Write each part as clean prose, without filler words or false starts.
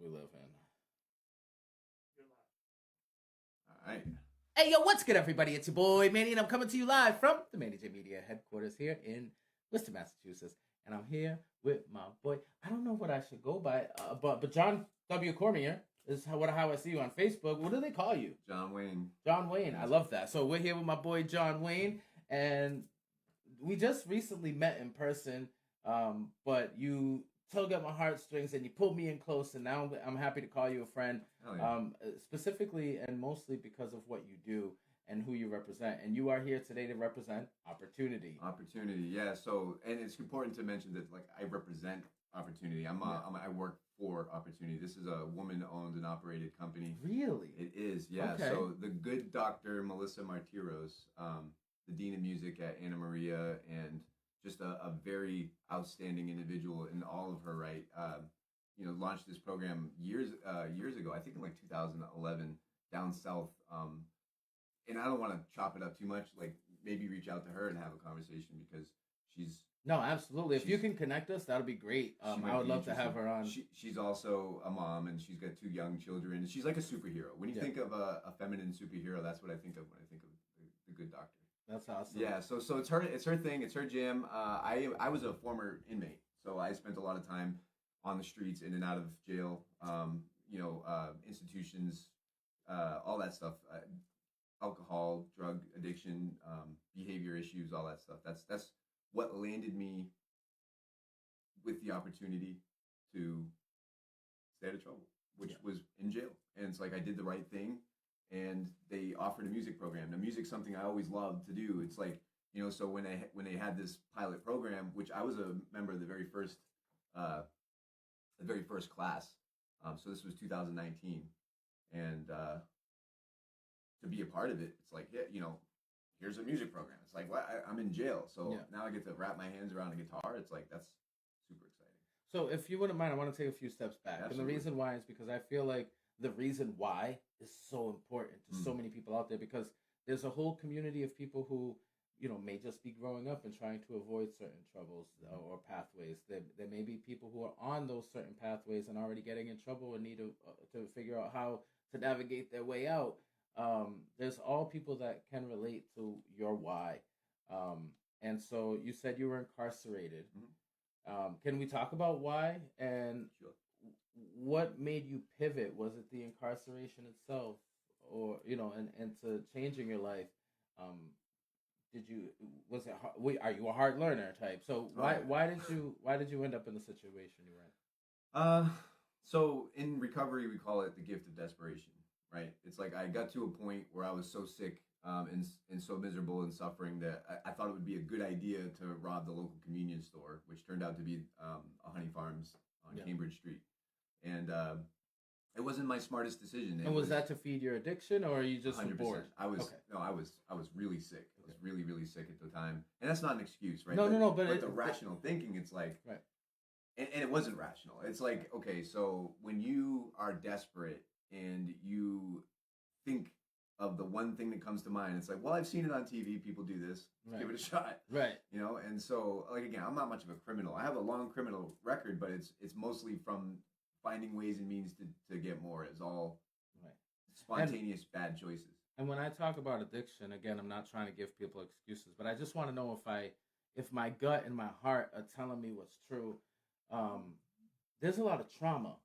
We live in. All right. Hey, yo, what's good, everybody? It's your boy, Manny, and I'm coming to you live from the Manny J Media headquarters here in Worcester, Massachusetts. And I'm here with my boy. I don't know what I should go by, but John W. Cormier is how I see you on Facebook. What do they call you? John Wayne. John Wayne. I love that. So we're here with my boy, John Wayne, and we just recently met in person, but you tug at my heartstrings and you pulled me in close, and now I'm happy to call you a friend. Yeah. Specifically and mostly because of what you do and who you represent. And you are here today to represent OpporTUNEity. OpporTUNEity, yeah. So, and it's important to mention that, like, I represent OpporTUNEity. I work for OpporTUNEity. This is a woman-owned and operated company. Really? It is, yeah. Okay. So the good Dr. Melissa Martiros, the Dean of Music at Anna Maria, and just a very outstanding individual in all of her right. Launched this program years ago. I think in like 2011 down south. And I don't want to chop it up too much. Like, maybe reach out to her and have a conversation because she's no, absolutely. If you can connect us, that'll be great. I would love to have her on. She's also a mom, and she's got 2 young children. She's like a superhero. When you think of a feminine superhero, that's what I think of when I think of the good doctor. That's awesome. Yeah, so it's her thing, it's her jam. I was a former inmate, so I spent a lot of time on the streets, in and out of jail, institutions, all that stuff, alcohol, drug addiction, behavior issues, all that stuff. That's what landed me with the opportunity to stay out of trouble, which was in jail. And it's like I did the right thing. And they offered a music program. Now, music's something I always loved to do. It's like, so when they had this pilot program, which I was a member of the very first class. So this was 2019, and to be a part of it, it's like, here's a music program. It's like, I'm in jail, so now I get to wrap my hands around a guitar. It's like, that's super exciting. So if you wouldn't mind, I want to take a few steps back. Absolutely. And the reason why is because I feel like the reason why is so important to so many people out there, because there's a whole community of people who, may just be growing up and trying to avoid certain troubles or pathways. There may be people who are on those certain pathways and already getting in trouble and need to figure out how to navigate their way out. There's all people that can relate to your why. And so you said you were incarcerated. Mm-hmm. Can we talk about why? And sure. What made you pivot? Was it the incarceration itself, or and to changing your life? Are you a hard learner type? So why did you end up in the situation you were in? So in recovery, we call it the gift of desperation, right? It's like I got to a point where I was so sick and so miserable and suffering that I thought it would be a good idea to rob the local convenience store, which turned out to be a Honey Farms on Cambridge Street. And it wasn't my smartest decision. And was that to feed your addiction, or are you just 100%? Bored? I was really sick. I was really, really sick at the time. And that's not an excuse, right? No. But the rational thinking, it's like, right. And it wasn't rational. It's like, okay, so when you are desperate and you think of the one thing that comes to mind, it's like, well, I've seen it on TV. People do this. Give it a shot. Right. And so, like, again, I'm not much of a criminal. I have a long criminal record, but it's mostly from finding ways and means to get more. It's all spontaneous bad choices. And when I talk about addiction, again, I'm not trying to give people excuses, but I just want to know if my gut and my heart are telling me what's true. There's a lot of trauma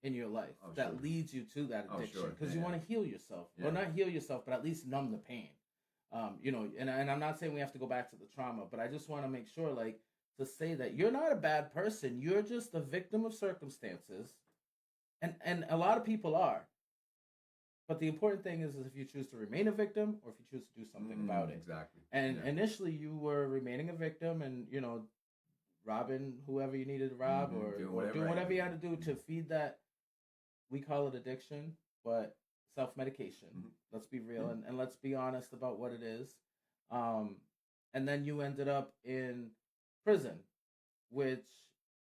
in your life that leads you to that addiction because you want to heal yourself, or not heal yourself, but at least numb the pain. And I'm not saying we have to go back to the trauma, but I just want to make sure, like, to say that you're not a bad person. You're just a victim of circumstances, and a lot of people are. But the important thing is if you choose to remain a victim or if you choose to do something about it. Exactly. And initially you were remaining a victim and, robbing whoever you needed to rob or doing whatever you had to do to feed that, we call it addiction, but self-medication. Let's be real and let's be honest about what it is. And then you ended up in prison, which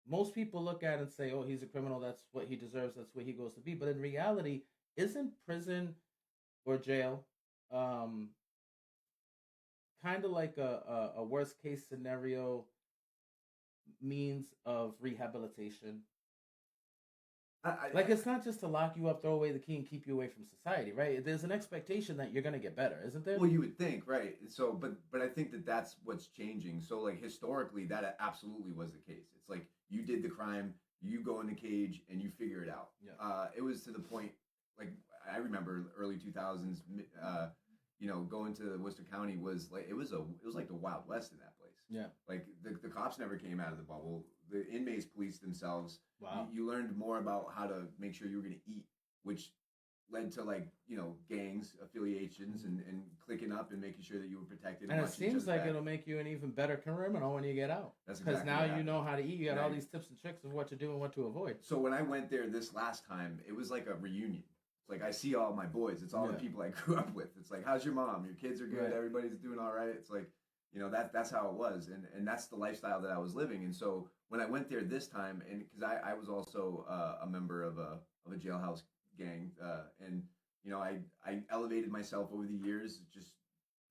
most people look at and say, oh, he's a criminal, that's what he deserves, that's what he goes to be. But in reality, isn't prison or jail kind of like a worst case scenario means of rehabilitation? It's not just to lock you up, throw away the key, and keep you away from society, right? There's an expectation that you're going to get better, isn't there? Well, you would think, right? So, but I think that's what's changing. So, like, historically, that absolutely was the case. It's like you did the crime, you go in the cage, and you figure it out. Yeah. It was to the point, like, I remember early 2000s, going to Worcester County was like it was like the Wild West in that place. Yeah. Like the cops never came out of the bubble. The inmates policed themselves. Wow. You learned more about how to make sure you were going to eat, which led to gangs affiliations and clicking up and making sure that you were protected. And it seems like it'll make you an even better criminal when you get out. That's because exactly now you know how to eat. You got all these tips and tricks of what to do and what to avoid. So when I went there this last time, it was like a reunion. It's like I see all my boys. It's all the people I grew up with. It's like, how's your mom? Your kids are good. Right. Everybody's doing all right. It's like, that's how it was, and that's the lifestyle that I was living. And so when I went there this time, and because I was also a member of a jailhouse gang, and I elevated myself over the years, just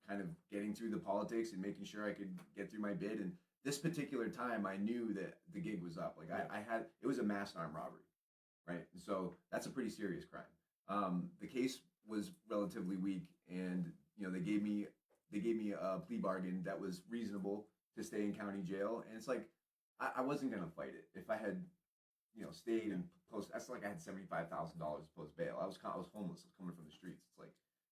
kind of getting through the politics and making sure I could get through my bid. And this particular time, I knew that the gig was up. Like it was a mass armed robbery, right? And so that's a pretty serious crime. The case was relatively weak, and they gave me a plea bargain that was reasonable to stay in county jail. And it's like I wasn't gonna fight it. If I had stayed and post, that's like I had $75,000 post bail. I was homeless. I was coming from the streets. It's like,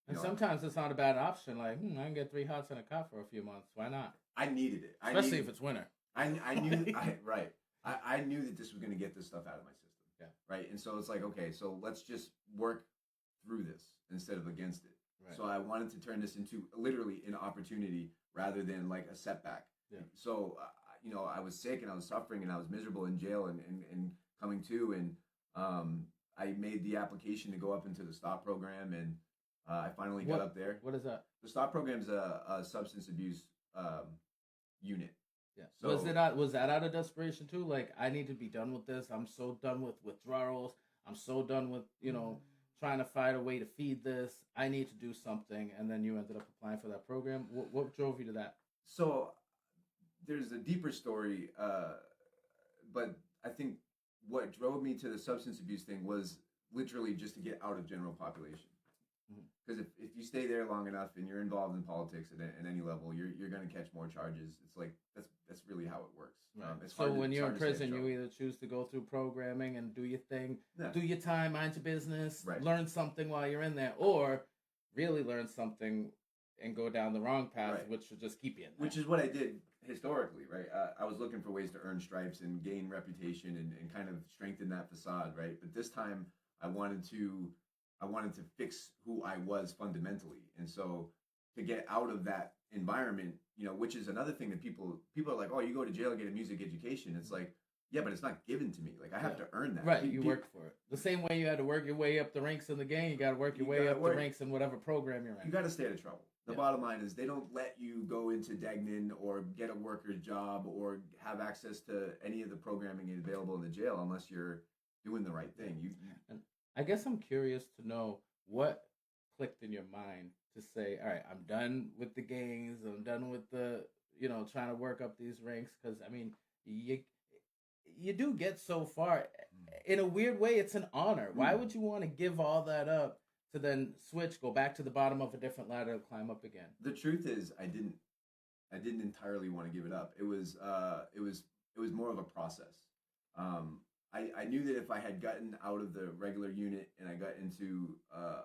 and sometimes it's not a bad option. Like, I can get 3 hots and a cop for a few months. Why not? I needed it, especially if it's winter. I knew right. I knew that this was going to get this stuff out of my system. Yeah. Right. And so it's like, okay, so let's just work through this instead of against it. Right. So I wanted to turn this into literally an opportunity rather than like a setback. Yeah. So I was sick and I was suffering and I was miserable in jail and coming to, and I made the application to go up into the STOP program, and I finally got up there. What is that? The STOP program is a substance abuse unit. Yeah. So was that out of desperation too? Like, I need to be done with this. I'm so done with withdrawals. I'm so done with trying to find a way to feed this. I need to do something. And then you ended up applying for that program. What drove you to that? So there's a deeper story, but I think what drove me to the substance abuse thing was literally just to get out of general population. Because if you stay there long enough and you're involved in politics at any level, you're going to catch more charges. It's like that's really how it works. Right. So when you're in prison, you either choose to go through programming and do your thing, do your time, mind your business, learn something while you're in there, or really learn something and go down the wrong path, which will just keep you in there. Which is what I did historically, right? I was looking for ways to earn stripes and gain reputation and kind of strengthen that facade, right? But this time I wanted to fix who I was fundamentally. And so to get out of that environment, which is another thing that people are like, oh, you go to jail and get a music education. It's like, yeah, but it's not given to me. Like, I have to earn that. Right, you worked for it. The same way you had to work your way up the ranks in the game, you got to work your way up the ranks in whatever program you're in. You got to stay out of trouble. The bottom line is they don't let you go into Degnan or get a worker's job or have access to any of the programming available in the jail unless you're doing the right thing. And I guess I'm curious to know what clicked in your mind to say, all right, I'm done with the gangs. I'm done with the, trying to work up these ranks. Because, I mean, you do get so far. In a weird way, it's an honor. Why would you want to give all that up to then switch, go back to the bottom of a different ladder, climb up again? The truth is, I didn't entirely want to give it up. It was more of a process. I knew that if I had gotten out of the regular unit and I got into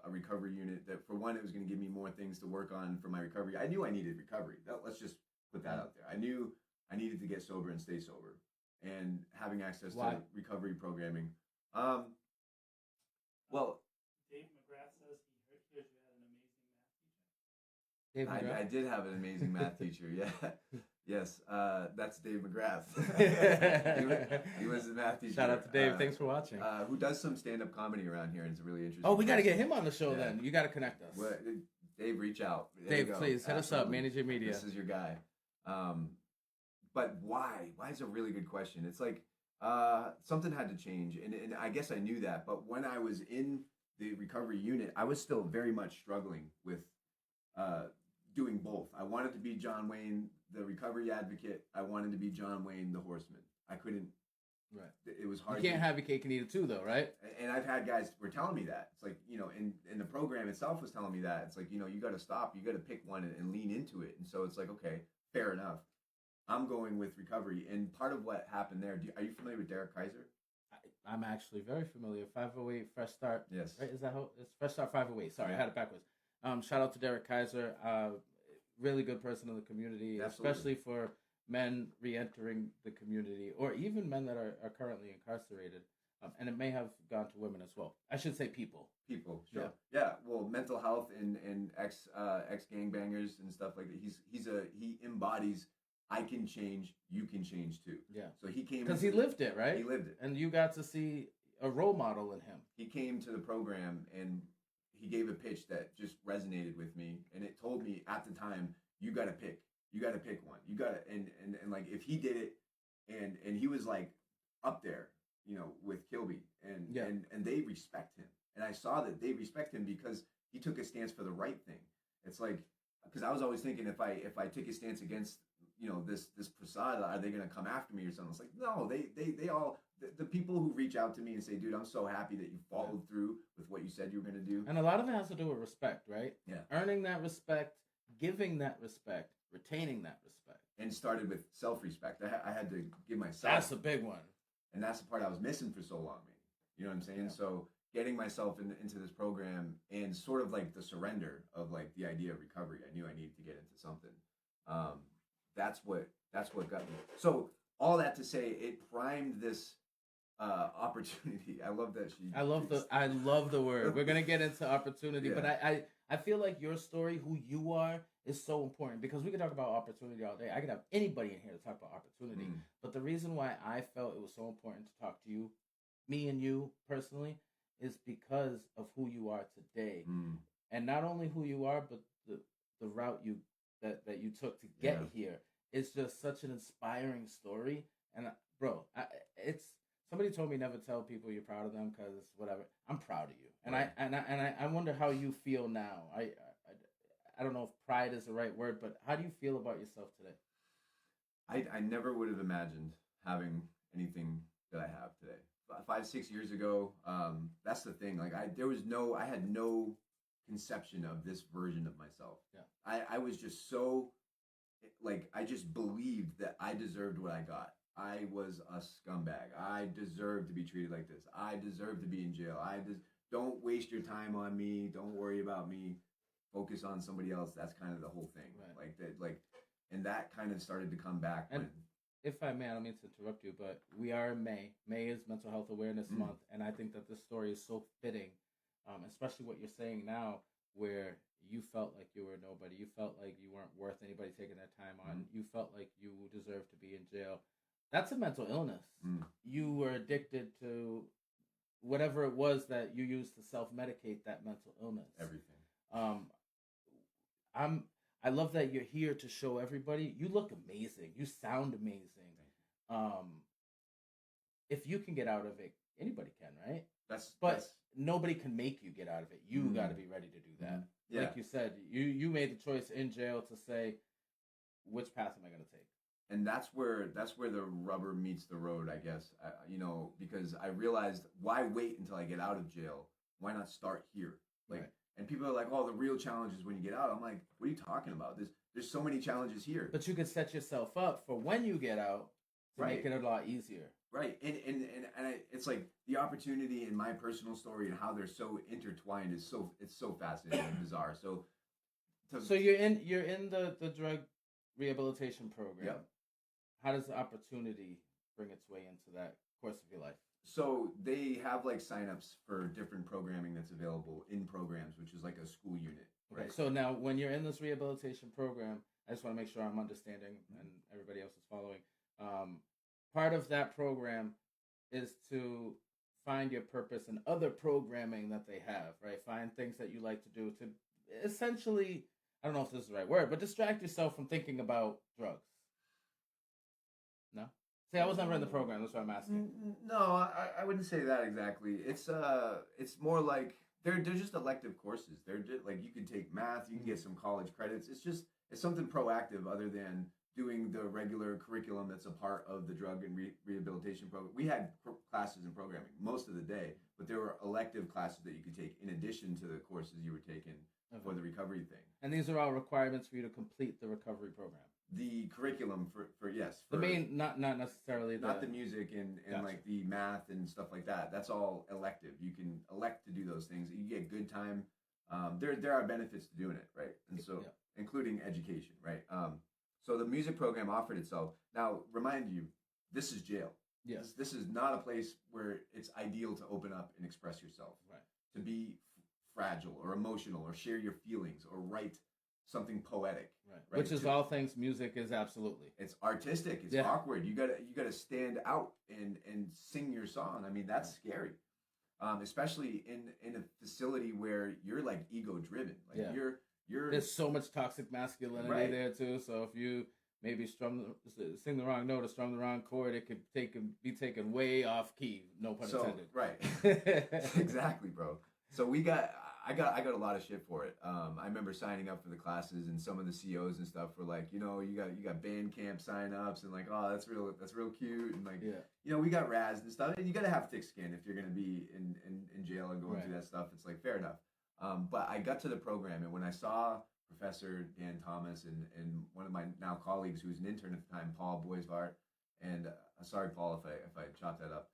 a recovery unit, that for one, it was going to give me more things to work on for my recovery. I knew I needed recovery. Let's just put that out there. I knew I needed to get sober and stay sober, and having access to recovery programming. Well, Dave McGrath says he heard you had an amazing math teacher. Dave McGrath? I did have an amazing math teacher. Yeah. Yes, that's Dave McGrath. he was the math teacher. Shout out to Dave. Thanks for watching. Who does some stand-up comedy around here and is a really interesting. Oh, we got to get him on the show then. You got to connect us. Well, Dave, reach out. Dave, please hit us up. Manage Your Media. This is your guy. But why? Why is a really good question. It's like something had to change, and I guess I knew that. But when I was in the recovery unit, I was still very much struggling with doing both. I wanted to be John Wayne, the recovery advocate. I wanted to be John Wayne, the horseman. I couldn't. Right. It was hard. You can't have your cake and eat it too, though, right? And I've had guys were telling me that. It's like, and the program itself was telling me that. It's like, you got to stop. You got to pick one and lean into it. And so it's like, okay, fair enough. I'm going with recovery. And part of what happened there, are you familiar with Derek Kaiser? I'm actually very familiar. 508 Fresh Start. Yes. Right? Is that how it's Fresh Start 508? Sorry, I had it backwards. Shout out to Derek Kaiser. Really good person in the community, especially for men re-entering the community, or even men that are currently incarcerated. And it may have gone to women as well. I should say people. People, sure. Yeah. Well, mental health and ex gangbangers and stuff like that. He embodies, I can change, you can change too. Yeah. So he came because he lived it, right? He lived it, and you got to see a role model in him. He came to the program and he gave a pitch that just resonated with me, and it told me at the time, you got to pick one. You got to, and like if he did it, and he was like up there, with Kilby, and they respect him, and I saw that they respect him because he took a stance for the right thing. It's like, because I was always thinking if I take a stance against this Prasad, are they going to come after me or something? It's like, no, they all. The people who reach out to me and say, dude, I'm so happy that you followed through with what you said you were going to do. And a lot of it has to do with respect, right? Yeah. Earning that respect, giving that respect, retaining that respect. And started with self-respect. I had to give myself. That's a big one. And that's the part I was missing for so long, man. You know what I'm saying? Yeah. So getting myself into this program and sort of like the surrender of like the idea of recovery. I knew I needed to get into something. That's what got me. So all that to say, it primed this opportunity. I love that I love the word. We're gonna get into opportunity, but I feel like your story, who you are, is so important because we could talk about opportunity all day. I could have anybody in here to talk about opportunity, but the reason why I felt it was so important to talk to you, me and you personally, is because of who you are today, and not only who you are, but the route that you took to get here. It's just such an inspiring story, and bro, it's. Somebody told me never tell people you're proud of them because whatever. I'm proud of you, and I wonder how you feel now. I don't know if pride is the right word, but how do you feel about yourself today? I never would have imagined having anything that I have today. 5-6 years ago, that's the thing. Like I had no conception of this version of myself. Yeah. I was just so, like, I just believed that I deserved what I got. I was a scumbag. I deserve to be treated like this. I deserve to be in jail. Don't waste your time on me. Don't worry about me. Focus on somebody else. That's kind of the whole thing. Right. Like that. And that kind of started to come back. And if I may, I don't mean to interrupt you, but we are in May. May is Mental Health Awareness Month, and I think that this story is so fitting, especially what you're saying now, where you felt like you were nobody. You felt like you weren't worth anybody taking their time on. You felt like you deserved to be in jail. That's a mental illness. You were addicted to whatever it was that you used to self-medicate that mental illness. Everything. I love that you're here to show everybody. You look amazing. You sound amazing. If you can get out of it, anybody can, right? But nobody can make you get out of it. You got to be ready to do that. Yeah. Like you said, you made the choice in jail to say, which path am I going to take? And that's where the rubber meets the road, I guess. Because I realized, why wait until I get out of jail? Why not start here? Like, And people are like, oh, the real challenge is when you get out. I'm like, what are you talking about? There's so many challenges here. But you could set yourself up for when you get out to Right. make it a lot easier. Right. It's like the opportunity in my personal story and how they're so intertwined is it's so fascinating and bizarre. So you're in the drug rehabilitation program. Yep. How does the OpporTUNEity bring its way into that course of your life? So they have like signups for different programming that's available in programs, which is like a school unit. Okay. Right. So now when you're in this rehabilitation program, I just want to make sure I'm understanding and everybody else is following. Part of that program is to find your purpose in other programming that they have, right? Find things that you like to do to essentially, I don't know if this is the right word, but distract yourself from thinking about drugs. No? See, I was never in the program. That's what I'm asking. No, I wouldn't say that exactly. It's more like they're just elective courses. They're just, like, you can take math, you can get some college credits. It's something proactive other than doing the regular curriculum that's a part of the drug and rehabilitation program. We had classes in programming most of the day, but there were elective classes that you could take in addition to the courses you were taking for the recovery thing. And these are all requirements for you to complete the recovery program. The curriculum for yes. The main, not necessarily not the music and Gotcha. like the math and stuff like that. That's all elective. You can elect to do those things. You get good time. There are benefits to doing it, right? And so, including education, right? So the music program offered itself. Now, remind you, this is jail. Yes. This is not a place where it's ideal to open up and express yourself. Right. To be fragile or emotional or share your feelings or write something poetic. Right. Which is all things music is absolutely. It's artistic. It's awkward. You gotta stand out and sing your song. I mean, that's scary. Especially in a facility where you're like ego driven. Like you're there's so much toxic masculinity there too. So if you maybe sing the wrong note or strum the wrong chord, it could be taken way off key. No pun intended. Right. Exactly, bro. So I got a lot of shit for it. I remember signing up for the classes, and some of the COs and stuff were like, you got Bandcamp sign-ups, and like, oh, that's real cute, and like, we got Raz and stuff. And you got to have thick skin if you're gonna be in jail and going through that stuff. It's like fair enough. But I got to the program, and when I saw Professor Dan Thomas and one of my now colleagues who was an intern at the time, Paul Boisvart, and sorry, Paul, if I chopped that up.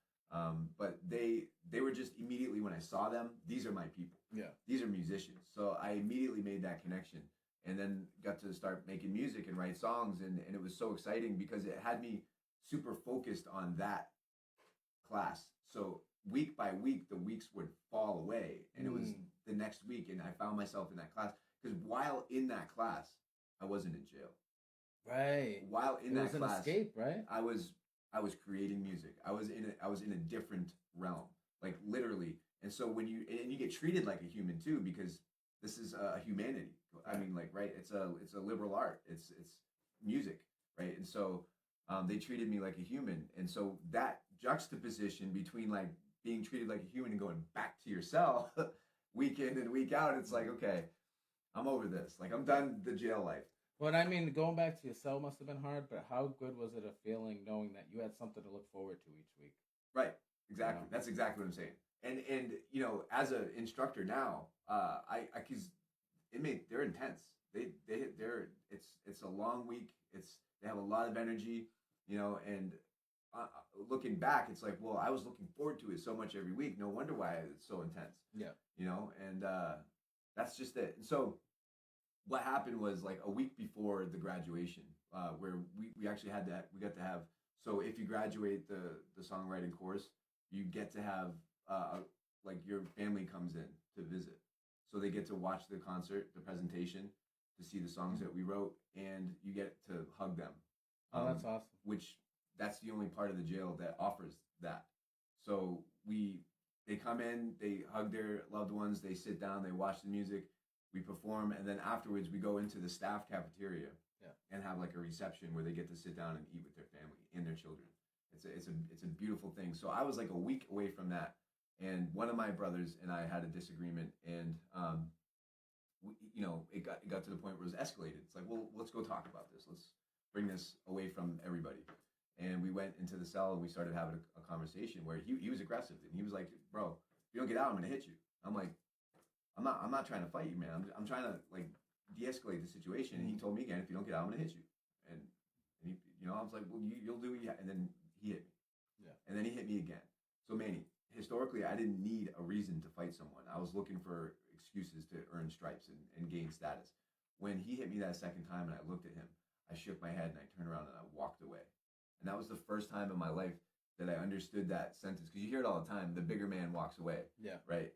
But they were just immediately when I saw them, these are my people. Yeah. These are musicians. So I immediately made that connection and then got to start making music and write songs. And it was so exciting because it had me super focused on that class. So week by week, the weeks would fall away and it was the next week. And I found myself in that class because while in that class, I wasn't in jail. Right. While in that class, an escape, right? I was creating music. I was in a different realm, like literally. And so when you get treated like a human too, because this is a humanity. I mean, like, right? It's a liberal art. It's music, right? And so they treated me like a human. And so that juxtaposition between like being treated like a human and going back to your cell week in and week out, it's like, okay, I'm over this. Like, I'm done the jail life. But I mean, going back to your cell must have been hard, but how good was it a feeling knowing that you had something to look forward to each week? Right. Exactly. That's exactly what I'm saying. And as an instructor now, cause they're intense. It's a long week. They have a lot of energy, and looking back, it's like, well, I was looking forward to it so much every week. No wonder why it's so intense. Yeah. And that's just it. And so what happened was like a week before the graduation, where we actually we got to have, so if you graduate the songwriting course, you get to have, like your family comes in to visit. So they get to watch the concert, the presentation, to see the songs that we wrote, and you get to hug them. Oh, that's awesome. Which that's the only part of the jail that offers that. So they come in, they hug their loved ones, they sit down, they watch the music, we perform, and then afterwards we go into the staff cafeteria and have like a reception where they get to sit down and eat with their family and their children. It's a beautiful thing. So I was like a week away from that, and one of my brothers and I had a disagreement, and it got to the point where it was escalated. It's like, well, let's go talk about this. Let's bring this away from everybody. And we went into the cell and we started having a conversation where he was aggressive, and he was like, bro, if you don't get out, I'm gonna hit you. I'm like, I'm not trying to fight you, man. I'm trying to like de-escalate the situation. And he told me again, if you don't get out, I'm gonna hit you. And he, I was like, well, you'll do it. Yeah. And then he hit me. Yeah. And then he hit me again. So Manny, historically, I didn't need a reason to fight someone. I was looking for excuses to earn stripes and gain status. When he hit me that second time and I looked at him, I shook my head and I turned around and I walked away. And that was the first time in my life that I understood that sentence. Because you hear it all the time, the bigger man walks away. Yeah. Right?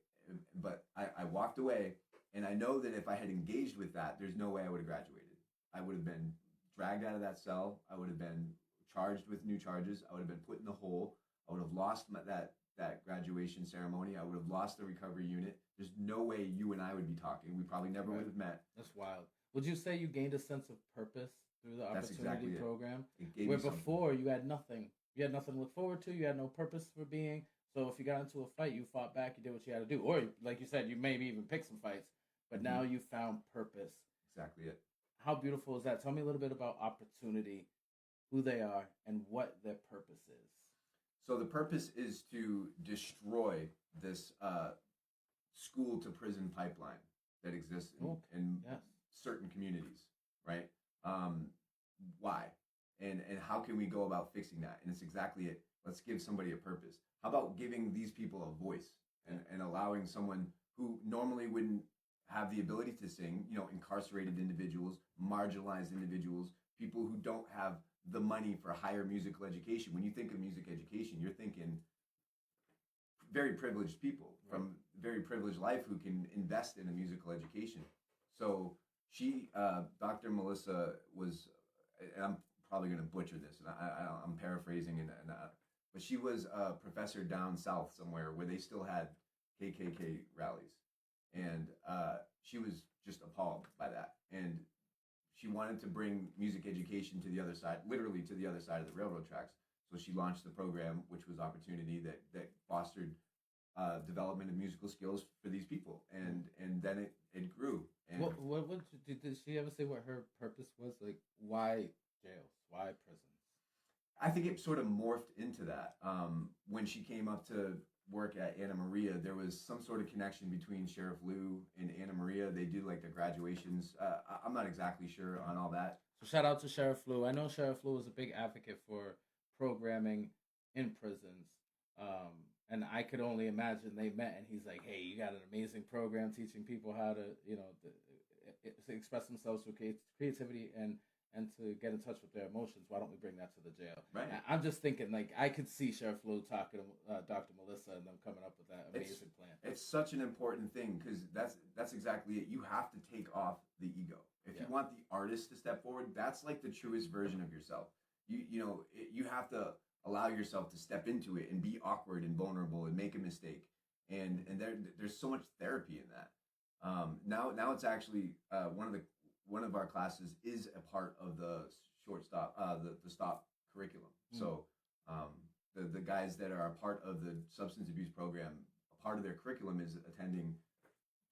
But I walked away, and I know that if I had engaged with that, there's no way I would have graduated. I would have been dragged out of that cell. I would have been charged with new charges. I would have been put in the hole. I would have lost that graduation ceremony. I would have lost the recovery unit. There's no way you and I would be talking. We probably never would have met. That's wild. Would you say you gained a sense of purpose through the OpporTUNEity program? Where before you had nothing. You had nothing to look forward to. You had no purpose for being. So if you got into a fight, you fought back. You did what you had to do. Or like you said, you maybe even picked some fights. But now you found purpose. Exactly it. How beautiful is that? Tell me a little bit about OpporTUNEity, who they are, and what their purpose is. So the purpose is to destroy this school to prison pipeline that exists in certain communities, right? Why? And how can we go about fixing that? And it's exactly it. Let's give somebody a purpose. How about giving these people a voice and allowing someone who normally wouldn't have the ability to sing, incarcerated individuals, marginalized individuals, people who don't have the money for higher musical education. When you think of music education, you're thinking very privileged people from very privileged life who can invest in a musical education. So she, Dr. Melissa was, and I'm probably going to butcher this, and I'm paraphrasing, but she was a professor down south somewhere where they still had KKK rallies. And she was just appalled by that. And she wanted to bring music education to the other side, literally to the other side of the railroad tracks. So she launched the program, which was OpporTUNEity, that fostered development of musical skills for these people. And then it grew. And did she ever say what her purpose was? Like, why jails? Why prisons? I think it sort of morphed into that. When she came up to work at Anna Maria, there was some sort of connection between Sheriff Lou and Anna Maria. They do like the graduations. I'm not exactly sure on all that. So shout out to Sheriff Lou. I know Sheriff Lou is a big advocate for programming in prisons. And I could only imagine they met and he's like, hey, you got an amazing program teaching people how to, to express themselves through creativity and to get in touch with their emotions. Why don't we bring that to the jail? Right. I'm just thinking, like, I could see Sheriff Lou talking to Dr. Melissa and them coming up with that amazing plan. It's such an important thing because that's exactly it. You have to take off the ego. If you want the artist to step forward, that's like the truest version of yourself. You have to allow yourself to step into it and be awkward and vulnerable and make a mistake. And there's so much therapy in that. Now it's actually one of our classes is a part of the the stop curriculum. So the guys that are a part of the substance abuse program, a part of their curriculum is attending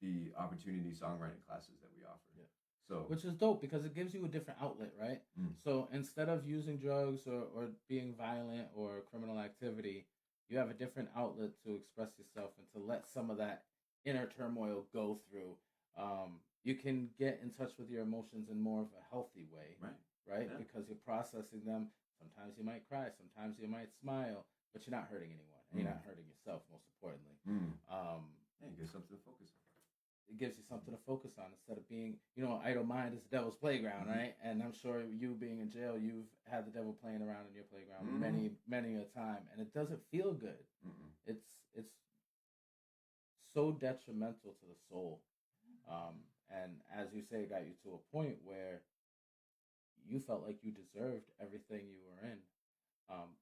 the OpporTUNEity songwriting classes that we offer. Yeah. So which is dope because it gives you a different outlet, right? So instead of using drugs or being violent or criminal activity, you have a different outlet to express yourself and to let some of that inner turmoil go through. You can get in touch with your emotions in more of a healthy way, right? Yeah. Because you're processing them. Sometimes you might cry, sometimes you might smile, but you're not hurting anyone, and you're not hurting yourself, most importantly. It gives something to focus on. It gives you something to focus on instead of being, idle mind is the devil's playground, right? And I'm sure you being in jail, you've had the devil playing around in your playground many a time, and it doesn't feel good. It's so detrimental to the soul. And as you say, it got you to a point where you felt like you deserved everything you were in.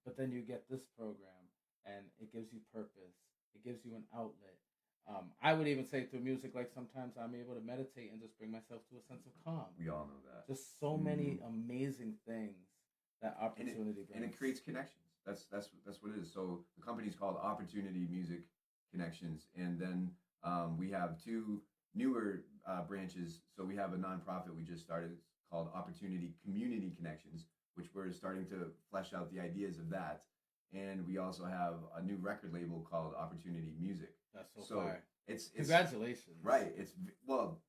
But then you get this program, and it gives you purpose. It gives you an outlet. I would even say through music, like sometimes I'm able to meditate and just bring myself to a sense of calm. We all know that. Just so many amazing things that OpporTUNEity brings. And it creates connections. That's what it is. So the company's called OpporTUNEity Music Connections. And then we have two newer branches. So we have a nonprofit we just started called OpporTUNEity Community Connections, which we're starting to flesh out the ideas of that. And we also have a new record label called OpporTUNEity Music. That's so fire. it's Congratulations. right. It's well,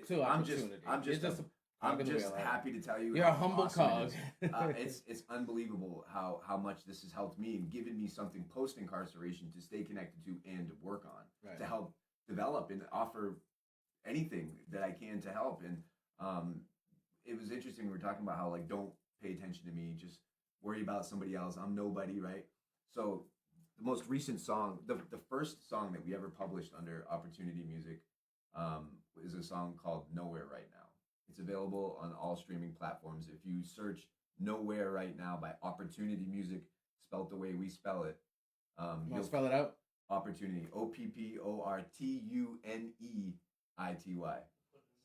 to OpporTUNEity. I'm just happy to tell you. You're a humble awesome cog. It's unbelievable how much this has helped me and given me something post incarceration to stay connected to and to work on, Right. to help develop and offer anything that I can to help. And it was interesting. We were talking about how, like, don't pay attention to me, just worry about somebody else. I'm nobody, right? So the most recent song, the first song that we ever published under OpporTUNEity Music, is a song called Nowhere Right Now. It's available on all streaming platforms. If you search Nowhere Right Now by OpporTUNEity Music, spelled the way we spell it, you'll spell it out. OpporTUNEity, OpporTUNEity.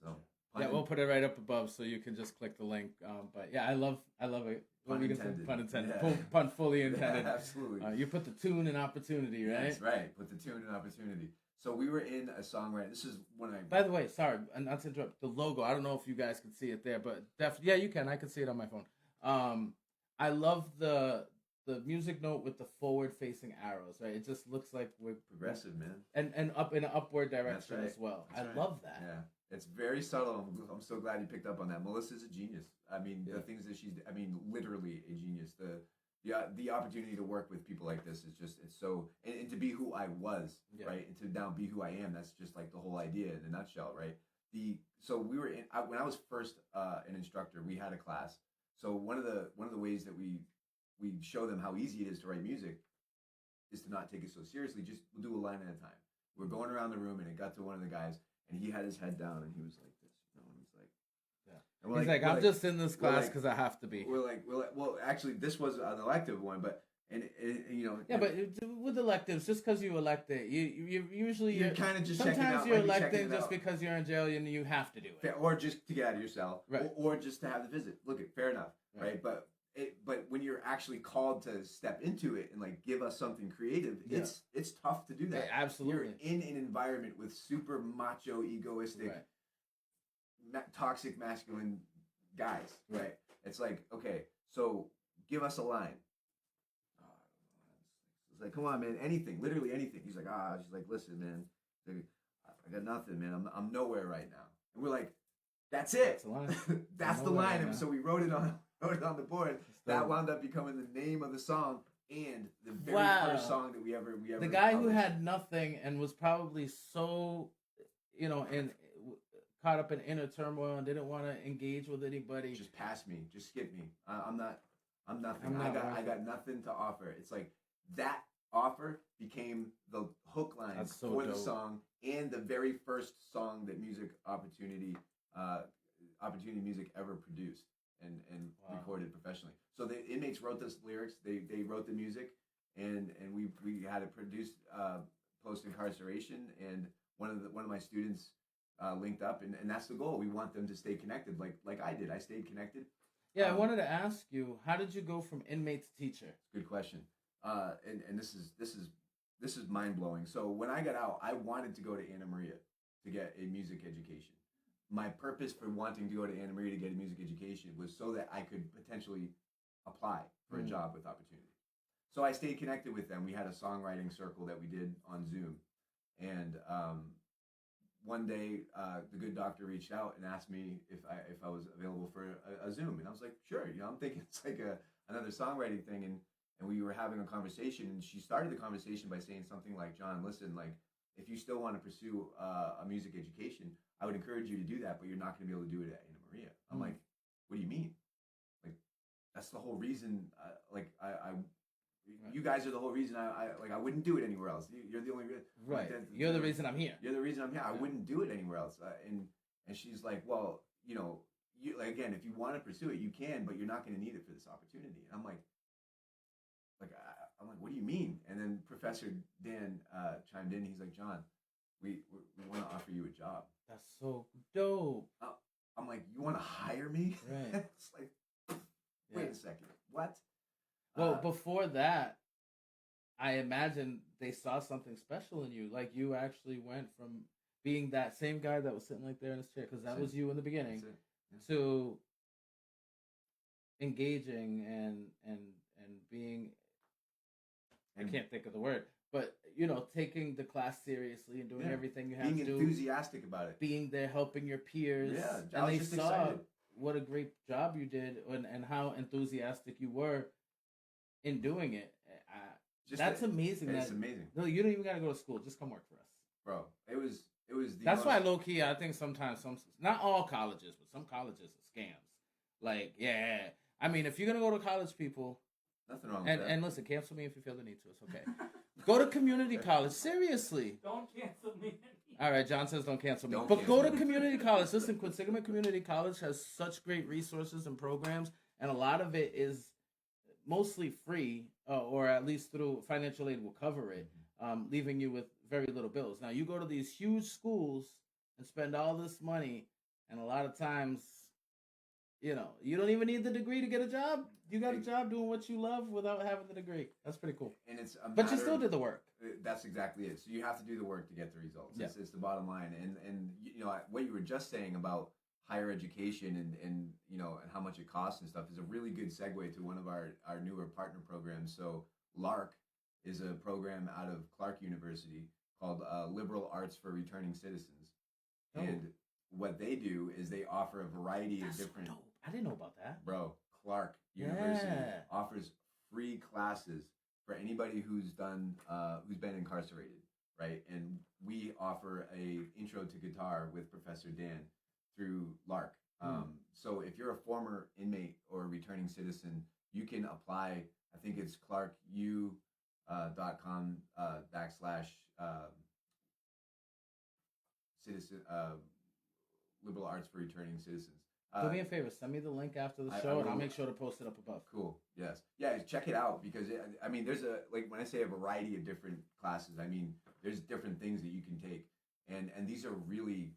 So yeah, we'll put it right up above so you can just click the link. But yeah, I love it. Pun intended. Pun intended. Yeah. Pun fully intended. Yeah, absolutely. You put the tune in OpporTUNEity, right? That's right. Put the tune in OpporTUNEity. So we were in a songwriting. This is when I. By the way, sorry, not to interrupt. The logo. I don't know if you guys can see it there, but yeah, you can. I can see it on my phone. I love the music note with the forward-facing arrows. Right, it just looks like we're progressive, man, and up in an upward direction as well. That's right. Love that. Yeah, it's very subtle. I'm so glad you picked up on that. Melissa's a genius. I mean, the things that she's. I mean, literally a genius. The opportunity to work with people like this is just, it's so, and to be who I was, right, and to now be who I am, that's just like the whole idea in a nutshell, right? So we were when I was first an instructor, we had a class. So one of the ways that we show them how easy it is to write music is to not take it so seriously. Just we'll do a line at a time. We're going around the room, and it got to one of the guys, and he had his head down, and he was like this, and he's like. He's like, I'm just in this class because I have to be. We're like, well, actually, this was an elective one, but Yeah, but with electives, just because you elect it, you usually you're kind of just sometimes you're electing just because you're in jail and you have to do it, or just to get out of your cell, right? Or just to have the visit. Look, fair enough, right? But when you're actually called to step into it and like give us something creative, it's tough to do that. Yeah, absolutely, you're in an environment with super macho, egoistic. Right. Toxic masculine guys, right? It's like, okay, so give us a line. It's like, come on, man, anything, literally anything. He's like, she's like, listen, man, I got nothing, man. I'm nowhere right now. And we're like, that's it. That's the line. That's the line. And so we wrote it on the board. That wound up becoming the name of the song and the very first song that we ever. The guy who had nothing and was probably so, and caught up in inner turmoil and didn't want to engage with anybody. Just pass me. Just skip me. I'm nothing. I got nothing to offer. It's like that offer became the hook line for the song and the very first song that OpporTUNEity Music ever produced and recorded professionally. So the inmates wrote the lyrics. They wrote the music, and we had it produced post incarceration. And one of my students linked up, and that's the goal. We want them to stay connected, like I did. I stayed connected. Yeah, I wanted to ask you, how did you go from inmate to teacher? Good question. And this is mind blowing. So when I got out, I wanted to go to Anna Maria to get a music education. My purpose for wanting to go to Anna Maria to get a music education was so that I could potentially apply for a job with OpporTUNEity. So I stayed connected with them. We had a songwriting circle that we did on Zoom, and one day the good doctor reached out and asked me if I was available for a Zoom, and I was like, sure. I'm thinking it's like another songwriting thing, and we were having a conversation, and she started the conversation by saying something like, John, listen, like, if you still want to pursue a music education, I would encourage you to do that, but you're not going to be able to do it at Anna Maria. I'm like, what do you mean? Like, that's the whole reason. You guys are the whole reason I wouldn't do it anywhere else. You're the only reason. Right. You're the reason I'm here. You're the reason I'm here. I wouldn't do it anywhere else. And she's like, well, again, if you want to pursue it, you can, but you're not going to need it for this opportunity. And I'm like, what do you mean? And then Professor Dan chimed in. He's like, John, we want to offer you a job. That's so dope. I'm like, you want to hire me? Right. It's like, wait a second. What? Well, before that, I imagine they saw something special in you. Like, you actually went from being that same guy that was sitting like there in his chair, because that was you in the beginning, to engaging and being, I can't think of the word, but taking the class seriously and doing everything you have being to do. Being enthusiastic about it. Being there, helping your peers. Yeah, and they saw excited. What a great job you did and how enthusiastic you were in doing it. That's amazing. It's amazing. No, you don't even got to go to school. Just come work for us. Bro, it was That's why low key, I think sometimes not all colleges, but some colleges are scams. Like, yeah. I mean, if you're going to go to college, people... Nothing wrong with that. And listen, cancel me if you feel the need to. It's okay. Go to community college. Seriously. Don't cancel me. All right, John says don't cancel me. But go to community college. Listen, Quinsigamond Community College has such great resources and programs, and a lot of it is mostly free, or at least through financial aid will cover it, leaving you with very little bills. Now, you go to these huge schools and spend all this money, and a lot of times, you don't even need the degree to get a job. You got a job doing what you love without having the degree. That's pretty cool. And it's but you still did the work. That's exactly it. So you have to do the work to get the results. Yeah. It's the bottom line. And what you were just saying about higher education and how much it costs and stuff is a really good segue to one of our newer partner programs. So LARC is a program out of Clark University called Liberal Arts for Returning Citizens. Oh. And what they do is they offer a variety of different... So dope. I didn't know about that. Bro, Clark University offers free classes for anybody who's been incarcerated, right? And we offer a intro to guitar with Professor Dan through LARC. So if you're a former inmate or a returning citizen, you can apply. I think it's clarku.com citizen liberal arts for returning citizens. Do me a favor, send me the link after the show, and I'll make sure to post it up above. Cool. Yes. Yeah. Check it out because there's when I say a variety of different classes, I mean there's different things that you can take, and these are really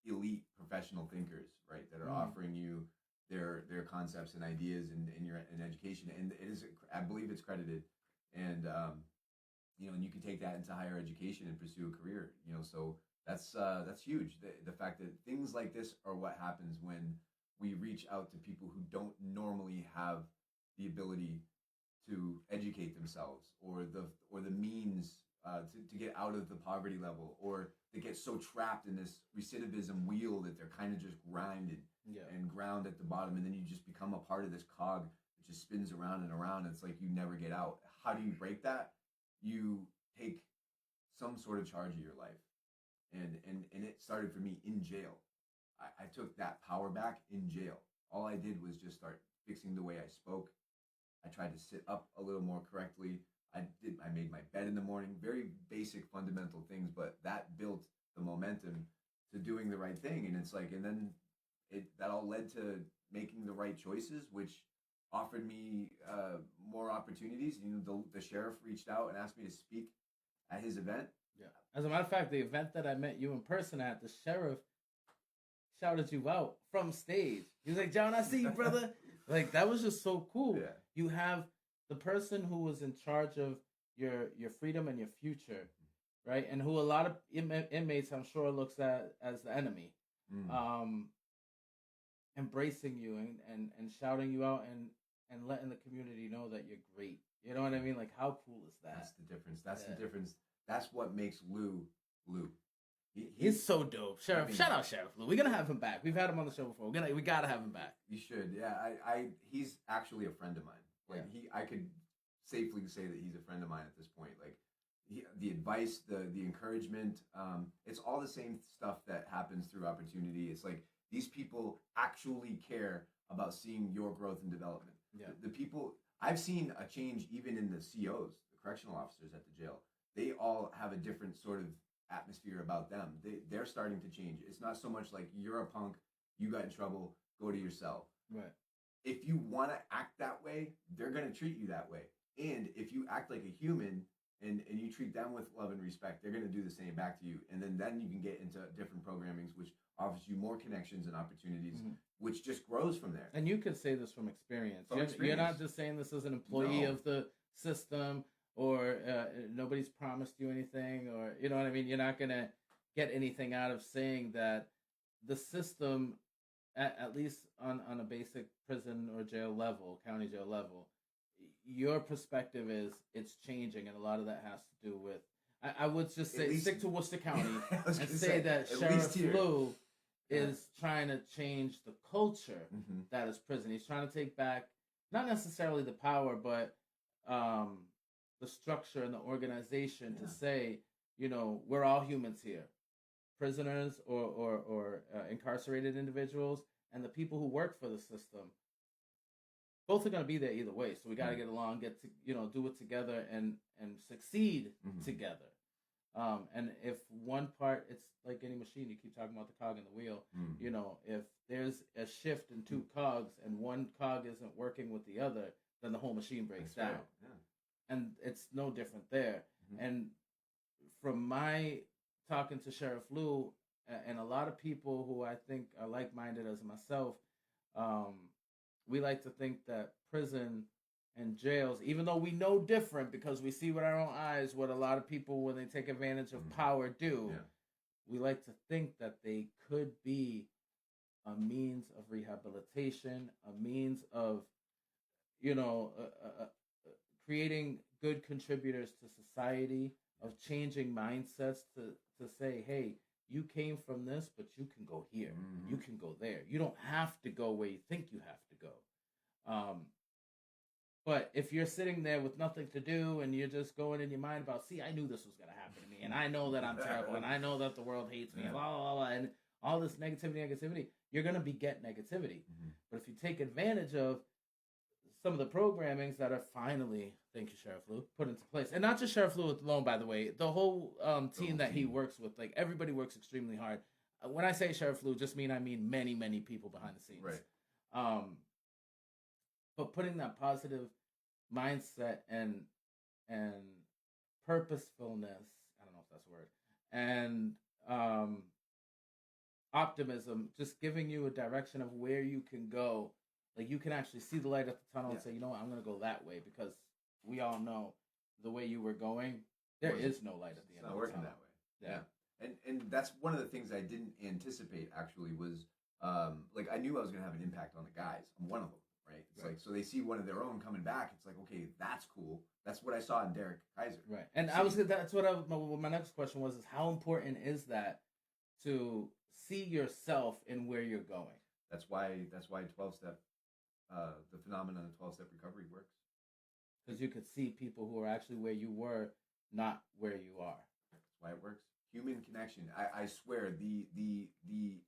elite professional thinkers, right? That are offering you their concepts and ideas in education, and it is, I believe it's credited, and and you can take that into higher education and pursue a career. So that's huge. The fact that things like this are what happens when we reach out to people who don't normally have the ability to educate themselves or the means to get out of the poverty level, or they get so trapped in this recidivism wheel that they're kind of just grinded and ground at the bottom, and then you just become a part of this cog that just spins around and around. It's like you never get out. How do you break that? You take some sort of charge of your life, and it started for me in jail. I took that power back in jail. All I did was just start fixing the way I spoke. I tried to sit up a little more correctly. I made my bed in the morning, very basic fundamental things, but that built the momentum to doing the right thing. And it's like, and then that all led to making the right choices, which offered me more opportunities. The sheriff reached out and asked me to speak at his event. Yeah. As a matter of fact, the event that I met you in person at, the sheriff shouted you out from stage. He was like, "John, I see you, brother." Like, that was just so cool. Yeah. You have the person who was in charge of your freedom and your future, right? And who a lot of inmates, I'm sure, looks at as the enemy. Embracing you and shouting you out and letting the community know that you're great. You know what I mean? Like, how cool is that? That's the difference. That's the difference. That's what makes Lou. He's so dope. Sheriff, shout out Sheriff Lou. We're gonna have him back. We've had him on the show before. We gotta have him back. You should. Yeah, he's actually a friend of mine. Like I could safely say that he's a friend of mine at this point. Like the advice, the encouragement, it's all the same stuff that happens through OpporTUNEity. It's like these people actually care about seeing your growth and development. Yeah. The people, I've seen a change even in the COs, the correctional officers at the jail. They all have a different sort of atmosphere about them. They're starting to change. It's not so much like you're a punk, you got in trouble, go to your cell. Right. If you want to act that way, they're going to treat you that way. And if you act like a human and you treat them with love and respect, they're going to do the same back to you. And then you can get into different programmings, which offers you more connections and opportunities, which just grows from there. And you could say this from experience. You're not just saying this as an employee of the system, or nobody's promised you anything, or you know what I mean. You're not gonna get anything out of saying that the system, at least on a basic prison or jail level, county jail level, your perspective is it's changing, and a lot of that has to do with I would just At say least- stick to Worcester County I was and gonna say that at Sheriff least here. Lou Yeah. is trying to change the culture Mhm. that is prison. He's trying to take back not necessarily the power, but the structure and the organization to Yeah. say, we're all humans here, prisoners or incarcerated individuals, and the people who work for the system. Both are going to be there either way, so we got to get along, get to do it together, and succeed Mhm. together. And if one part, it's like any machine, you keep talking about the cog and the wheel. Mm. If there's a shift in two cogs and one cog isn't working with the other, then the whole machine breaks That's down. right. Yeah. And it's no different there. Mhm. And from my talking to Sheriff Lou and a lot of people who I think are like-minded as myself, we like to think that prison and jails, even though we know different because we see with our own eyes what a lot of people, when they take advantage of power, do. Yeah. We like to think that they could be a means of rehabilitation, a means of, creating good contributors to society, of changing mindsets to say, hey, you came from this, but you can go here. Mhm. You can go there. You don't have to go where you think you have to go. But if you're sitting there with nothing to do and you're just going in your mind about, see, I knew this was going to happen to me, and I know that I'm terrible, and I know that the world hates me, Yeah. blah, blah, blah, and all this negativity, you're going to beget negativity. Mhm. But if you take advantage of some of the programmings that are finally, thank you, Sheriff Lou, put into place, and not just Sheriff Lou alone, by the way, the whole team that he works with, like everybody works extremely hard. When I say Sheriff Lou, I mean many, many people behind the scenes. Right. But putting that positive mindset and purposefulness, I don't know if that's a word, and optimism, just giving you a direction of where you can go. Like you can actually see the light at the tunnel and say, you know what, I'm going to go that way, because we all know the way you were going, there is no light at the end of the tunnel. It's not working that way. Yeah. And that's one of the things I didn't anticipate, actually, was like I knew I was going to have an impact on the guys. I'm one of them, right? It's like, so they see one of their own coming back. It's like, okay, that's cool. That's what I saw in Derek Kaiser. Right. And that's what my next question was, is how important is that to see yourself in where you're going? That's why 12-step, the phenomenon of 12-step recovery works. Because you could see people who are actually where you were, not where you are. That's why it works. Human connection. I swear, the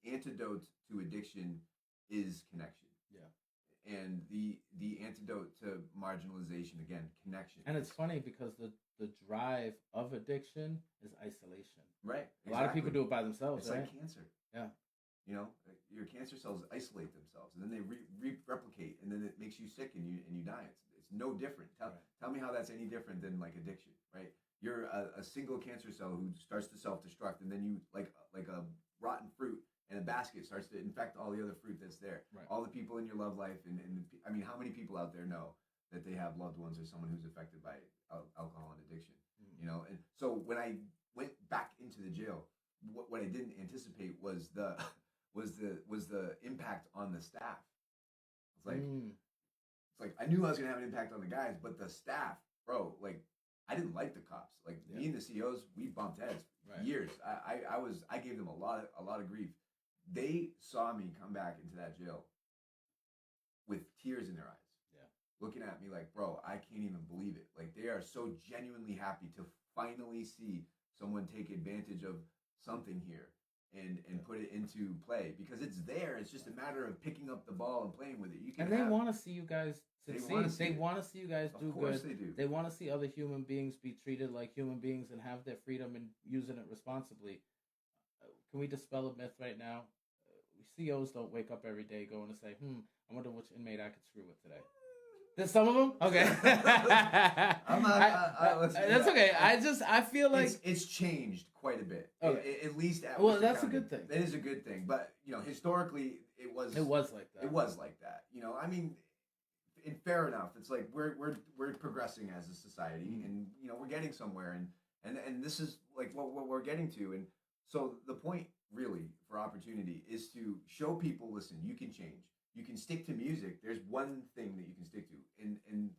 antidote to addiction is connection. Yeah. And the antidote to marginalization, again, connection. And it's funny because the drive of addiction is isolation. Right. A lot of people do it by themselves, it's right? Like cancer. Yeah. Your cancer cells isolate themselves, and then they replicate, and then it makes you sick, and you die. It's no different. Tell me how that's any different than like addiction, right? You're a single cancer cell who starts to self-destruct, and then you like a rotten fruit in a basket starts to infect all the other fruit that's there. Right. All the people in your love life, and I mean, how many people out there know that they have loved ones or someone who's affected by alcohol and addiction? And so when I went back into the jail, what I didn't anticipate was the impact on the staff. It's like I knew I was gonna have an impact on the guys, but the staff, bro, like I didn't like the cops. Like me and the COs, we bumped heads for years. I gave them a lot of grief. They saw me come back into that jail with tears in their eyes, looking at me like, bro, I can't even believe it. Like they are so genuinely happy to finally see someone take advantage of something here and put it into play, because it's there. It's just a matter of picking up the ball and playing with it. And they want to see you guys succeed. They want to see you guys do good. Of course they do. They want to see other human beings be treated like human beings and have their freedom and using it responsibly. Can we dispel a myth right now? COs don't wake up every day going to say, I wonder which inmate I could screw with today. There's some of them? Okay. I'm not, that's okay. I feel like it's changed quite a bit. Okay. At least at Worcester County. A good thing. That is a good thing. But, historically, it was like that. It was like that. I mean, fair enough. It's like we're progressing as a society, and, we're getting somewhere. And this is like what we're getting to. And so the point, really, for OpporTUNEity is to show people, listen, you can change. You can stick to music. There's one thing that you can stick to in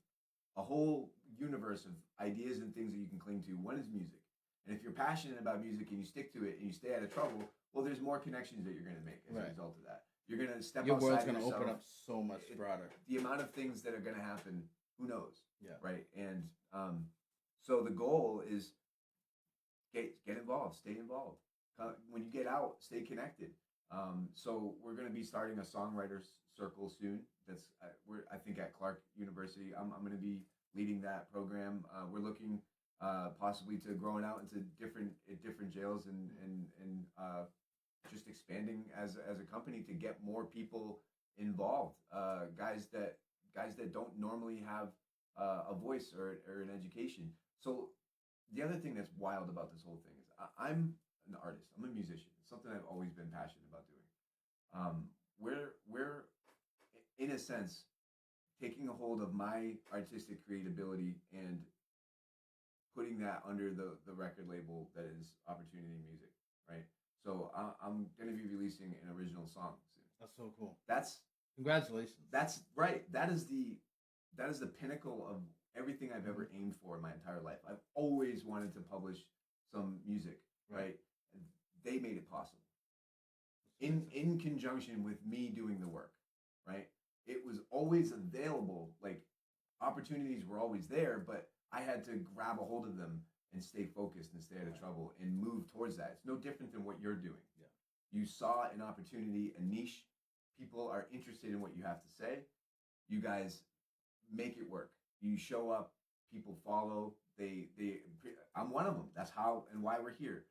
a whole universe of ideas and things that you can cling to. One is music. And if you're passionate about music and you stick to it and you stay out of trouble, well, there's more connections that you're going to make as a result of that. You're going to step Your outside world's going to yourself. open up so much broader. The amount of things that are going to happen, who knows? Yeah. Right. And so the goal is get involved, stay involved. When you get out, stay connected. So we're going to be starting a songwriters circle soon. That's we're I think at Clark University. I'm going to be leading that program. We're looking possibly to growing out into different jails and just expanding as a company to get more people involved. Guys that don't normally have a voice or an education. So the other thing that's wild about this whole thing is I'm an artist. I'm a musician. It's something I've always been passionate about doing. We're in a sense taking a hold of my artistic creativity and putting that under the record label that is OpporTUNEity Music, right? So I'm going to be releasing an original song soon. That's so cool. Congratulations. That's right. That is the Mm-hmm. pinnacle of everything I've ever aimed for in my entire life. I've always wanted to publish some music, right? And they made it possible. In conjunction with me doing the work, right? It was always available, like opportunities were always there, but I had to grab a hold of them and stay focused and stay out of trouble and move towards that. It's no different than what you're doing. Yeah. You saw an opportunity, a niche. People are interested in what you have to say. You guys make it work. You show up, people follow. I'm one of them. That's how and why we're here.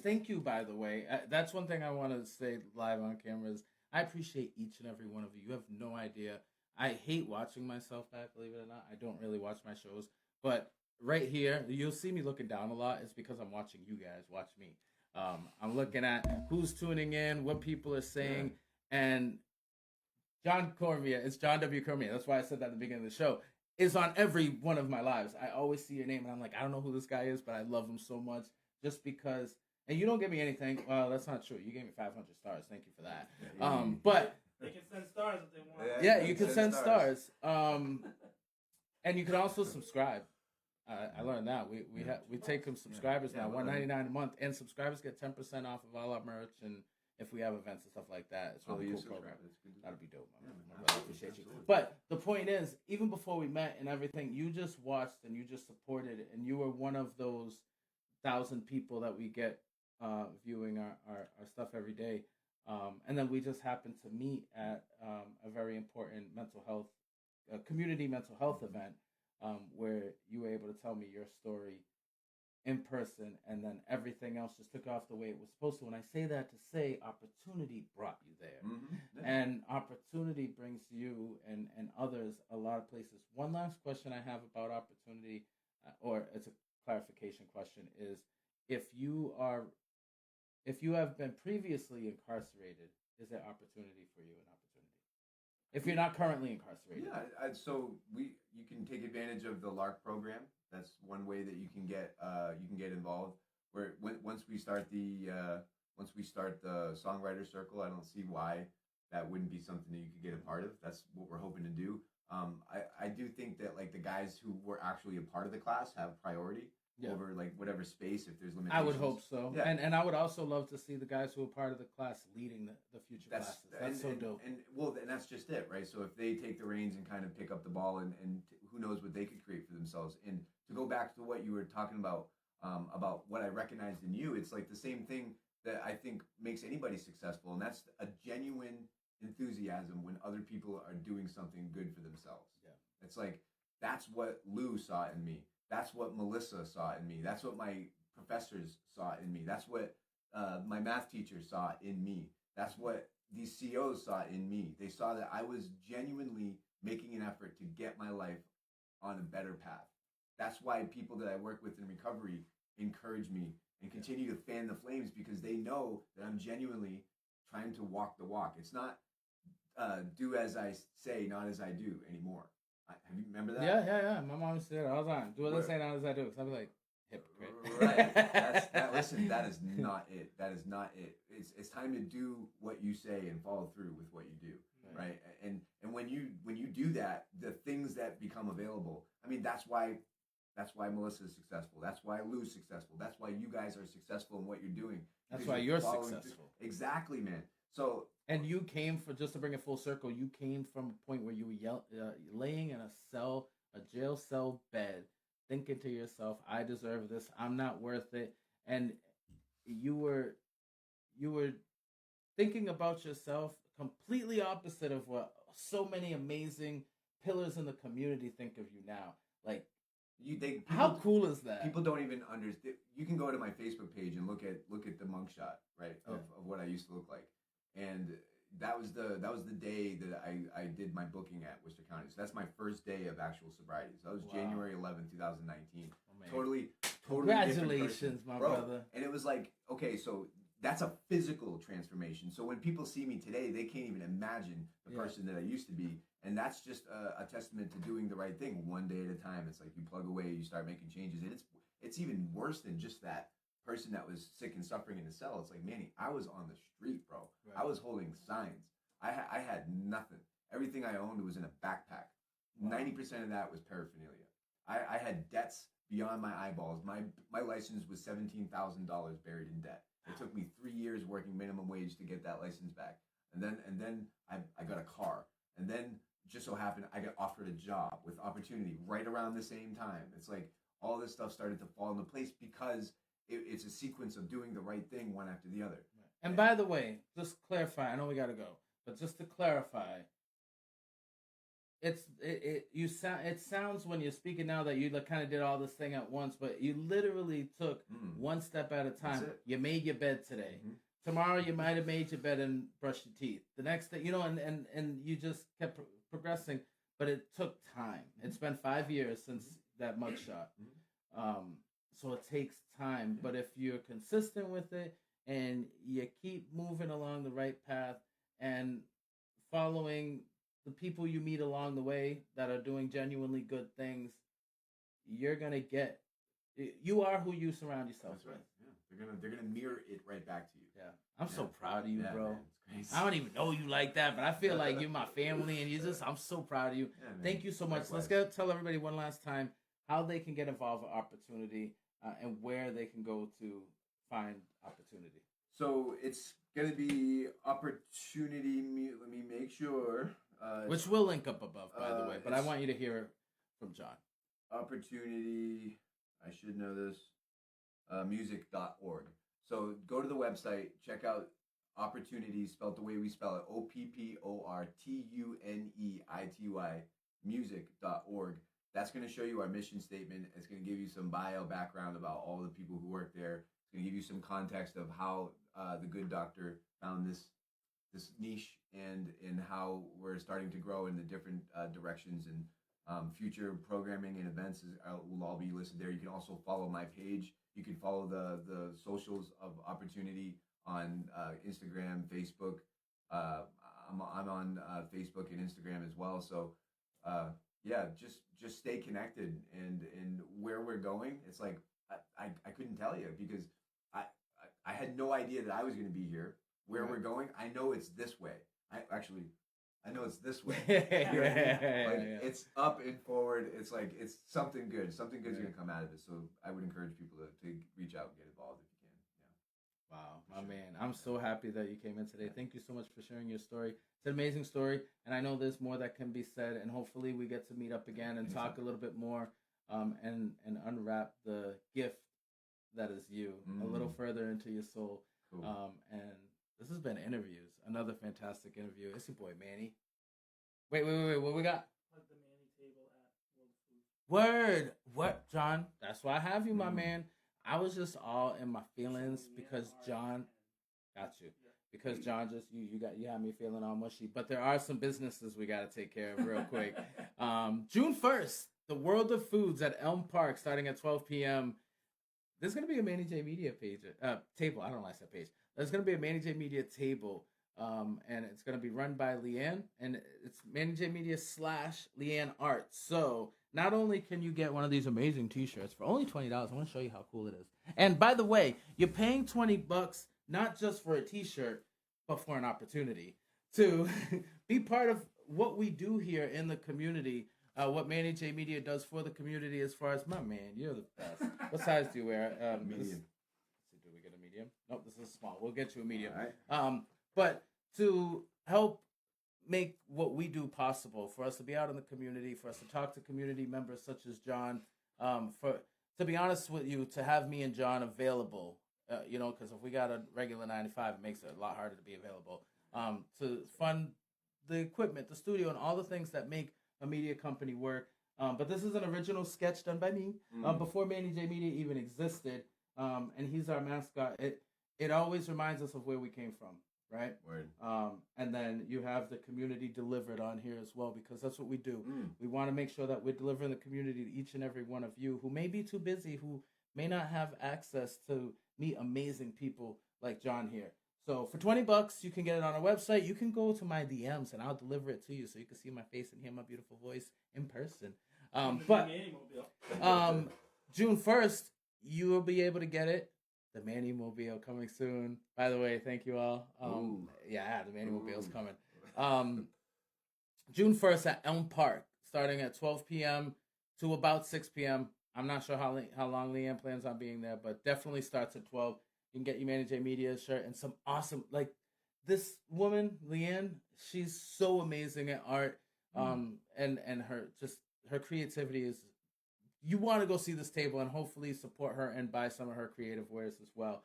Thank you, by the way. That's one thing I want to say live on camera is I appreciate each and every one of you. You have no idea. I hate watching myself back, believe it or not. I don't really watch my shows. But right here, you'll see me looking down a lot. It's because I'm watching you guys watch me. I'm looking at who's tuning in, what people are saying. Yeah. And John Cormier, it's John W. Cormier. That's why I said that at the beginning of the show. Is on every one of my lives. I always see your name, and I'm like, I don't know who this guy is, but I love him so much just because. And you don't give me anything. Well, that's not true. You gave me 500 stars. Thank you for that. But they can send stars if they want. Yeah, you can send stars. And you can also subscribe. I learned that we take them subscribers now, $1.99 a month, and subscribers get 10% off of all our merch and if we have events and stuff like that. It's really cool program. That'd be dope, man. I really appreciate you. But the point is, even before we met and everything, you just watched and you just supported, and you were one of those 1,000 people that we get viewing our stuff every day. And then we just happened to meet at a very important community mental health event where you were able to tell me your story in person, and then everything else just took off the way it was supposed to. And I say that to say OpporTUNEity brought you there. Mm-hmm. Yeah. And OpporTUNEity brings you and others a lot of places. One last question I have about OpporTUNEity, or it's a clarification question, is if you have been previously incarcerated, is there opportunity for you in OpporTUNEity? If you're not currently incarcerated. Yeah, so you can take advantage of the LARC program. That's one way that you can get involved. Where once we start the songwriter circle, I don't see why that wouldn't be something that you could get a part of. That's what we're hoping to do. I do think that like the guys who were actually a part of the class have priority over like whatever space if there's limitations. I would hope so. Yeah. And I would also love to see the guys who are part of the class leading the future classes. That's so dope. And that's just it, right? So if they take the reins and kind of pick up the ball and who knows what they could create for themselves. And to go back to what you were talking about what I recognized in you, it's like the same thing that I think makes anybody successful, and that's a genuine enthusiasm when other people are doing something good for themselves. Yeah. It's like, that's what Lou saw in me. That's what Melissa saw in me. That's what my professors saw in me. That's what my math teacher saw in me. That's what these COs saw in me. They saw that I was genuinely making an effort to get my life on a better path. That's why people that I work with in recovery encourage me and continue to fan the flames, because they know that I'm genuinely trying to walk the walk. It's not do as I say, not as I do anymore. Have you remember that? Yeah. My mom used to say that all the time. Do as I say, not as I do. Because I'd be like, hypocrite. Right. Listen, that is not it. That is not it. It's time to do what you say and follow through with what you do. Right. And when you do that, the things that become available. I mean, that's why That's why Melissa is successful. That's why Lou's successful. That's why you guys are successful in what you're doing. That's why you're following successful. Exactly, man. So, and you came from, just to bring it full circle, you came from a point where you were laying in a jail cell bed, thinking to yourself, I deserve this, I'm not worth it. And you were thinking about yourself completely opposite of what so many amazing pillars in the community think of you now. Like, how cool is that? People don't even understand. You can go to my Facebook page and look at the mugshot, right, of what I used to look like, and that was the day that I did my booking at Worcester County. So that's my first day of actual sobriety. So that was January 11th, 2019. Totally. Congratulations, my brother. And it was like, okay, so that's a physical transformation. So when people see me today, they can't even imagine the person that I used to be. And that's just a testament to doing the right thing one day at a time. It's like you plug away, you start making changes. And it's even worse than just that person that was sick and suffering in the cell. It's like, Manny, I was on the street, bro. Right. I was holding signs. I had nothing. Everything I owned was in a backpack. Wow. 90% of that was paraphernalia. I had debts beyond my eyeballs. My license was $17,000 buried in debt. It took me 3 years working minimum wage to get that license back. And then I got a car. And then just so happened I got offered a job with OpporTUNEity right around the same time. It's like all this stuff started to fall into place because it's a sequence of doing the right thing one after the other. And by the way, just clarify, I know we got to go, but just to clarify, it sounds when you're speaking now that you kind of did all this thing at once, but you literally took one step at a time. You made your bed today. Mm-hmm. Tomorrow you might have made your bed and brushed your teeth. The next day, and you just kept progressing, but it took time. It's been 5 years since that mugshot. So it takes time, but if you're consistent with it and you keep moving along the right path and following the people you meet along the way that are doing genuinely good things, you're gonna get. You are who you surround yourself with. Yeah, they're gonna mirror it right back to you. Yeah, I'm so proud of you, bro. Man, it's crazy. I don't even know you like that, but I feel like you're my family, and I'm so proud of you. Yeah, thank you so much. Likewise. Let's tell everybody one last time how they can get involved with OpporTUNEity and where they can go to find OpporTUNEity. So it's gonna be OpporTUNEity. Let me make sure. Which we'll link up above, by the way. But I want you to hear it from John. OpporTUNEity. I should know this. Music.org. So go to the website, check out OpporTUNEity, spelled the way we spell it, OpporTUNEity, music.org. That's going to show you our mission statement. It's going to give you some bio background about all the people who work there. It's going to give you some context of how the good doctor found this niche and how we're starting to grow in the different directions, and future programming and events will all be listed there. You can also follow my page. You can follow the socials of OpporTUNEity on Instagram, Facebook. I'm on Facebook and Instagram as well. So just stay connected, and where we're going, it's like I couldn't tell you because I had no idea that I was going to be here. Where we're going, I know it's this way. I know it's this way. It's up and forward. It's like it's something good. Something good's going to come out of it. So I would encourage people to reach out and get involved if you can. Yeah. Wow, my man. I'm so happy that you came in today. Thank you so much for sharing your story. It's an amazing story, and I know there's more that can be said, and hopefully we get to meet up again and talk a little bit more and unwrap the gift that is you a little further into your soul. Cool. And this has been Interviews, another fantastic interview. It's your boy, Manny. Wait, what we got? Like the Manny table at World Food. Word. What, John? That's why I have you, my man. I was just all in my feelings because John got you. Because John just you had me feeling all mushy. But there are some businesses we got to take care of real quick. June 1st, the World of Foods at Elm Park, starting at 12 p.m. There's gonna be a Manny J Media table. I don't know why I said page. There's gonna be a Manny J Media table, and it's gonna be run by Leanne, and it's Manny J Media / Leanne Art. So not only can you get one of these amazing T-shirts for only $20, I want to show you how cool it is. And by the way, you're paying $20 not just for a T-shirt, but for an opportunity to be part of what we do here in the community what Manny J Media does for the community as far as, my man, you're the best. What size do you wear? Medium. Do we get a medium? Nope, this is small. We'll get you a medium. All right. But to help make what we do possible, for us to be out in the community, for us to talk to community members such as John, to be honest with you, to have me and John available, because if we got a regular 9 to 5, it makes it a lot harder to be available. To fund the equipment, the studio, and all the things that make a media company work. But this is an original sketch done by me before Manny J Media even existed, and he's our mascot. It always reminds us of where we came from, right? Word. And then you have the community delivered on here as well, because that's what we do. We want to make sure that we're delivering the community to each and every one of you who may be too busy, who may not have access to meet amazing people like John here. So for $20, you can get it on our website. You can go to my DMs and I'll deliver it to you so you can see my face and hear my beautiful voice in person. But June 1st, you will be able to get it. The Manny Mobile coming soon. By the way, thank you all. The Manny Mobile's coming. June 1st at Elm Park, starting at 12 p.m. to about 6 p.m. I'm not sure how long Leanne plans on being there, but definitely starts at 12. You can get your Manny J Media shirt and some awesome, like this woman, Leanne, she's so amazing at art. And her creativity is, you want to go see this table and hopefully support her and buy some of her creative wares as well.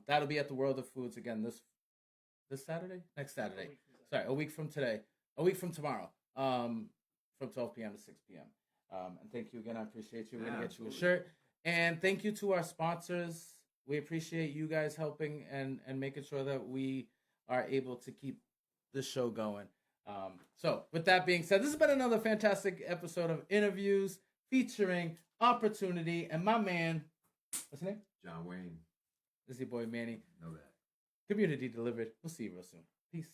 That'll be at the World of Foods again this Saturday? Next Saturday. A week from today. A week from tomorrow. From 12 p.m. to 6 p.m. And thank you again. I appreciate you. We're going to get you a shirt. And thank you to our sponsors. We appreciate you guys helping and making sure that we are able to keep the show going. So with that being said, this has been another fantastic episode of Interviews featuring OpporTUNEity and my man, what's his name? John Wayne. This is your boy Manny. Know that. Community delivered. We'll see you real soon. Peace.